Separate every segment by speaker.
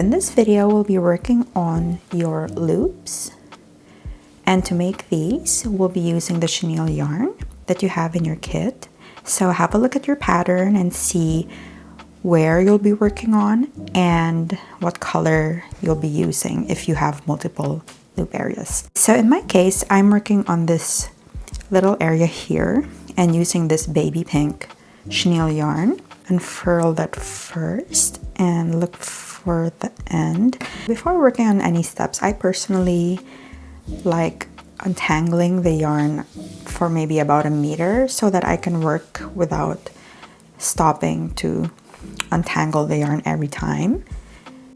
Speaker 1: In this video, we'll be working on your loops. And to make these, we'll be using the chenille yarn that you have in your kit. So have a look at your pattern and see where you'll be working on and what color you'll be using if you have multiple loop areas. So in my case, I'm working on this little area here and using this baby pink chenille yarn. Unfurl that first and look for the end. Before working on any steps, I personally like untangling the yarn for maybe about a meter so that I can work without stopping to untangle the yarn every time.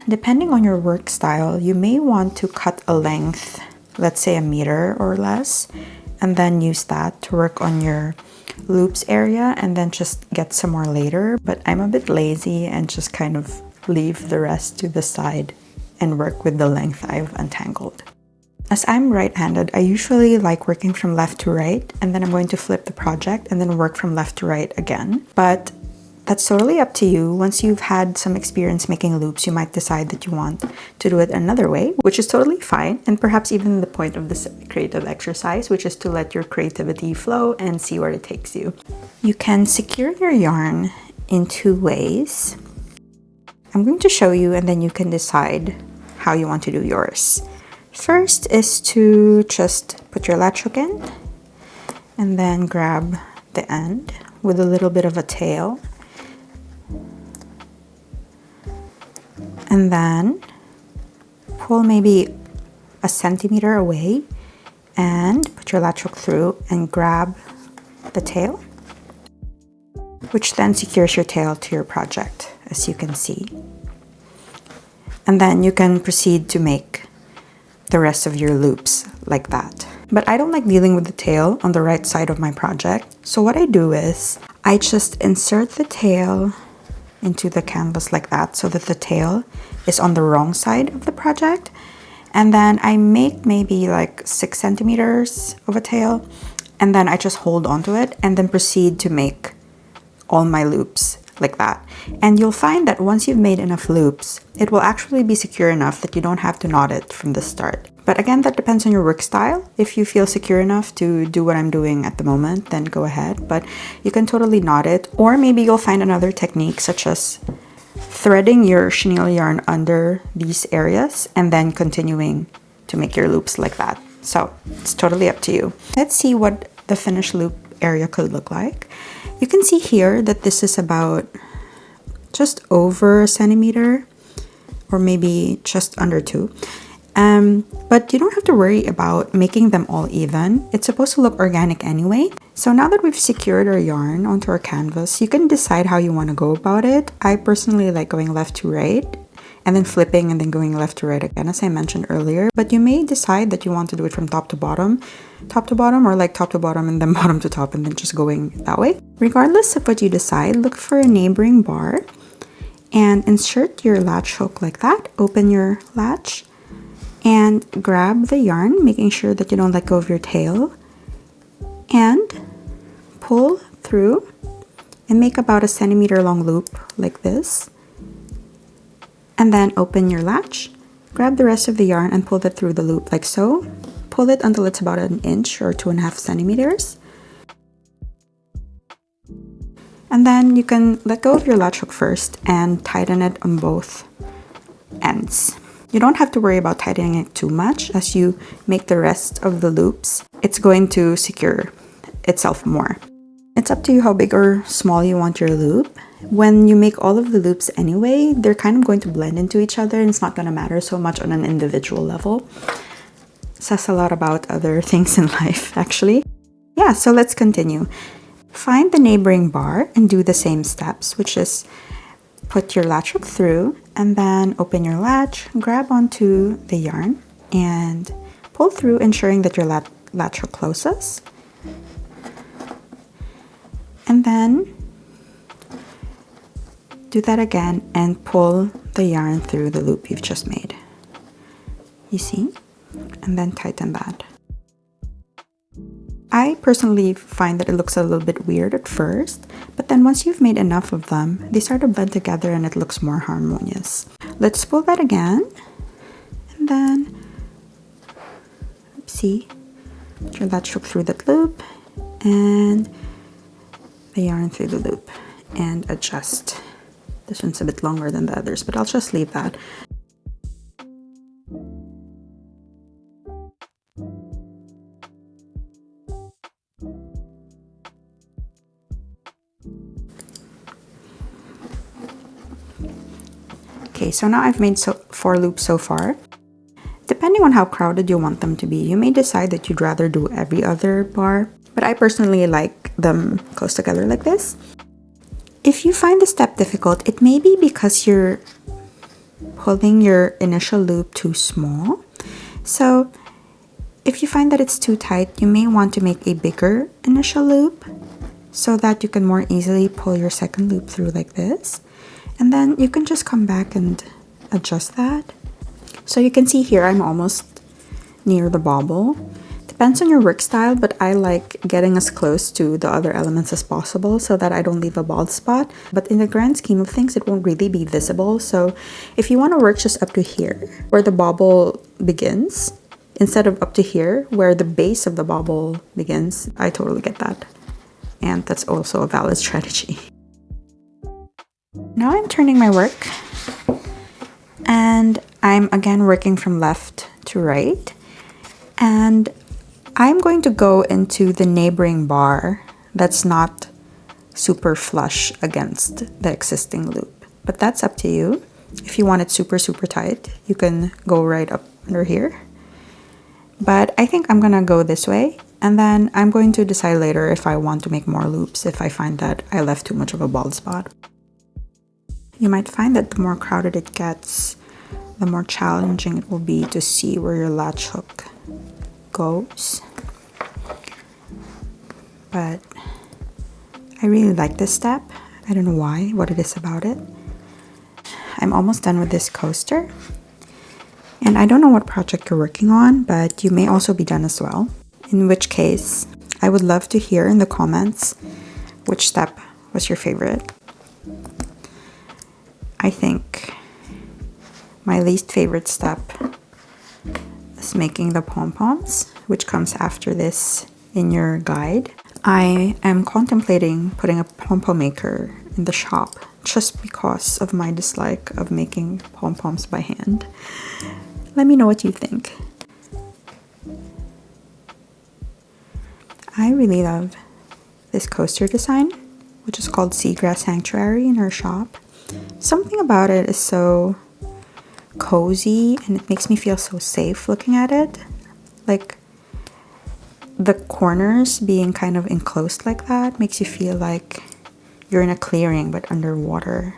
Speaker 1: Depending on your work style, you may want to cut a length, let's say a meter or less, and then use that to work on your loops area and then just get some more later. But I'm a bit lazy and just kind of leave the rest to the side and work with the length I've untangled. As I'm right-handed, I usually like working from left to right, and then I'm going to flip the project and then work from left to right again. But that's totally up to you. Once you've had some experience making loops, you might decide that you want to do it another way, which is totally fine. And perhaps even the point of this creative exercise, which is to let your creativity flow and see where it takes you. You can secure your yarn in two ways. I'm going to show you and then you can decide how you want to do yours. First is to just put your latch hook in and then grab the end with a little bit of a tail. And then pull maybe a centimeter away and put your latch hook through and grab the tail, which then secures your tail to your project, as you can see. And then you can proceed to make the rest of your loops like that. But I don't like dealing with the tail on the right side of my project. So what I do is I just insert the tail into the canvas like that so that the tail is on the wrong side of the project. And then I make maybe like 6 centimeters of a tail and then I just hold onto it and then proceed to make all my loops like that. And you'll find that once you've made enough loops, it will actually be secure enough that you don't have to knot it from the start. But again, that depends on your work style. If you feel secure enough to do what I'm doing at the moment, then go ahead. But you can totally knot it. Or maybe you'll find another technique such as threading your chenille yarn under these areas and then continuing to make your loops like that. So it's totally up to you. Let's see what the finished loop area could look like. You can see here that this is about just over a centimeter or maybe just under 2. But you don't have to worry about making them all even. It's supposed to look organic anyway. So now that we've secured our yarn onto our canvas, you can decide how you want to go about it. I personally like going left to right and then flipping and then going left to right again, as I mentioned earlier. But you may decide that you want to do it from top to bottom, or like top to bottom and then bottom to top and then just going that way. Regardless of what you decide, look for a neighboring bar and insert your latch hook like that. Open your latch and grab the yarn, making sure that you don't let go of your tail, and pull through and make about a centimeter long loop like this. And then open your latch, grab the rest of the yarn and pull that through the loop like so. Pull it until it's about 1 inch or 2.5 centimeters. And then you can let go of your latch hook first and tighten it on both ends. You don't have to worry about tightening it too much. As you make the rest of the loops, it's going to secure itself more. It's up to you how big or small you want your loop. When you make all of the loops anyway, they're kind of going to blend into each other and it's not going to matter so much on an individual level. Says a lot about other things in life, actually. Yeah, so let's continue. Find the neighboring bar and do the same steps, which is put your latch hook through and then open your latch, grab onto the yarn and pull through, ensuring that your latch hook closes. And then do that again and pull the yarn through the loop you've just made. You see? And then tighten that. I personally find that it looks a little bit weird at first, but then once you've made enough of them, they start to blend together and it looks more harmonious. Let's pull that again, and then, see, put that hook through that loop, and the yarn through the loop, and adjust. This one's a bit longer than the others, but I'll just leave that. Okay, so now I've made 4 loops so far. Depending on how crowded you want them to be, you may decide that you'd rather do every other bar, but I personally like them close together like this. If you find this step difficult, it may be because you're pulling your initial loop too small. So if you find that it's too tight, you may want to make a bigger initial loop so that you can more easily pull your second loop through like this. And then you can just come back and adjust that. So you can see here I'm almost near the bobble. Depends on your work style, but I like getting as close to the other elements as possible so that I don't leave a bald spot. But in the grand scheme of things, it won't really be visible. So if you want to work just up to here, where the bobble begins, instead of up to here, where the base of the bobble begins, I totally get that. And that's also a valid strategy. Now I'm turning my work, and I'm again working from left to right, and I'm going to go into the neighboring bar that's not super flush against the existing loop, but that's up to you. If you want it super tight, you can go right up under here, but I think I'm gonna go this way, and then I'm going to decide later if I want to make more loops if I find that I left too much of a bald spot. You might find that the more crowded it gets, the more challenging it will be to see where your latch hook goes. But I really like this step. I don't know why, what it is about it. I'm almost done with this coaster. And I don't know what project you're working on, but you may also be done as well. In which case, I would love to hear in the comments which step was your favorite. I think my least favorite step is making the pom-poms, which comes after this in your guide. I am contemplating putting a pom-pom maker in the shop just because of my dislike of making pom-poms by hand. Let me know what you think. I really love this coaster design, which is called Seagrass Sanctuary in her shop. Something about it is so cozy and it makes me feel so safe looking at it. Like the corners being kind of enclosed like that makes you feel like you're in a clearing but underwater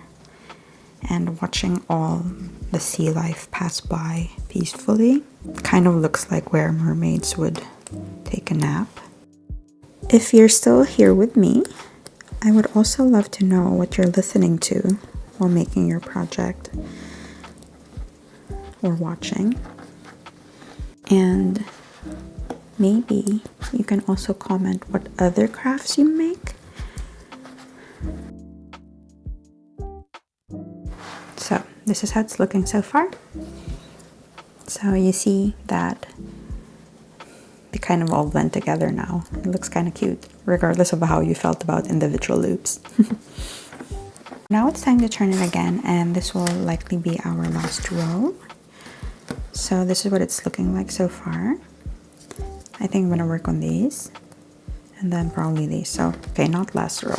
Speaker 1: and watching all the sea life pass by peacefully. Kind of looks like where mermaids would take a nap. If you're still here with me, I would also love to know what you're listening to while making your project or watching. And maybe you can also comment what other crafts you make. So this is how it's looking so far. So you see that they kind of all blend together now. It looks kind of cute, regardless of how you felt about individual loops. Now it's time to turn it again, and this will likely be our last row. So this is what it's looking like so far. I think I'm gonna work on these, and then probably these. So, okay, not last row.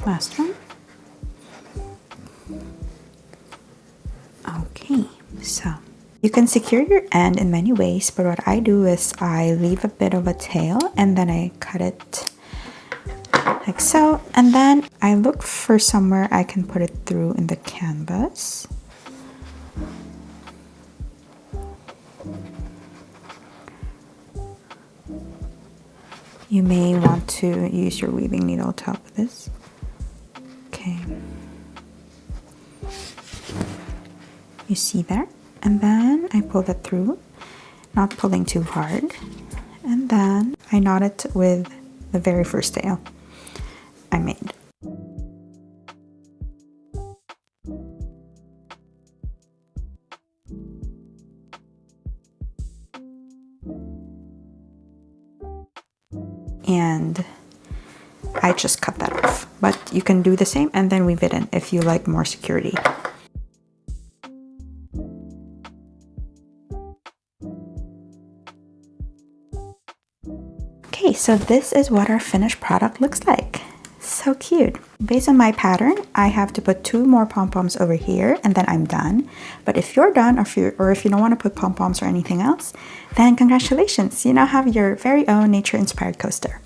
Speaker 1: Last one. Okay, so you can secure your end in many ways, but what I do is I leave a bit of a tail and then I cut it like so, and then I look for somewhere I can put it through in the canvas. You may want to use your weaving needle to help with this. Okay. You see there? And then I pull that through, not pulling too hard. And then I knot it with the very first tail I made. And I just cut that off, but you can do the same and then weave it in if you like more security. Okay, so this is what our finished product looks like. So cute. Based on my pattern, I have to put 2 more pom-poms over here and then I'm done. But if you're done, or if you don't want to put pom-poms or anything else, then congratulations, you now have your very own nature-inspired coaster.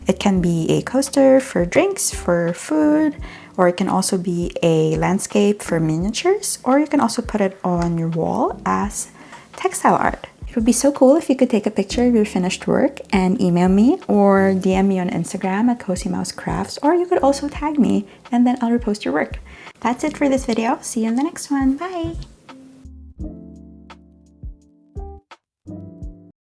Speaker 1: It can be a coaster for drinks, for food, or it can also be a landscape for miniatures, or you can also put it on your wall as textile art. It would be so cool if you could take a picture of your finished work and email me or DM me on Instagram at Cosy Mouse Crafts, or you could also tag me and then I'll repost your work. That's it for this video. See you in the next one. Bye!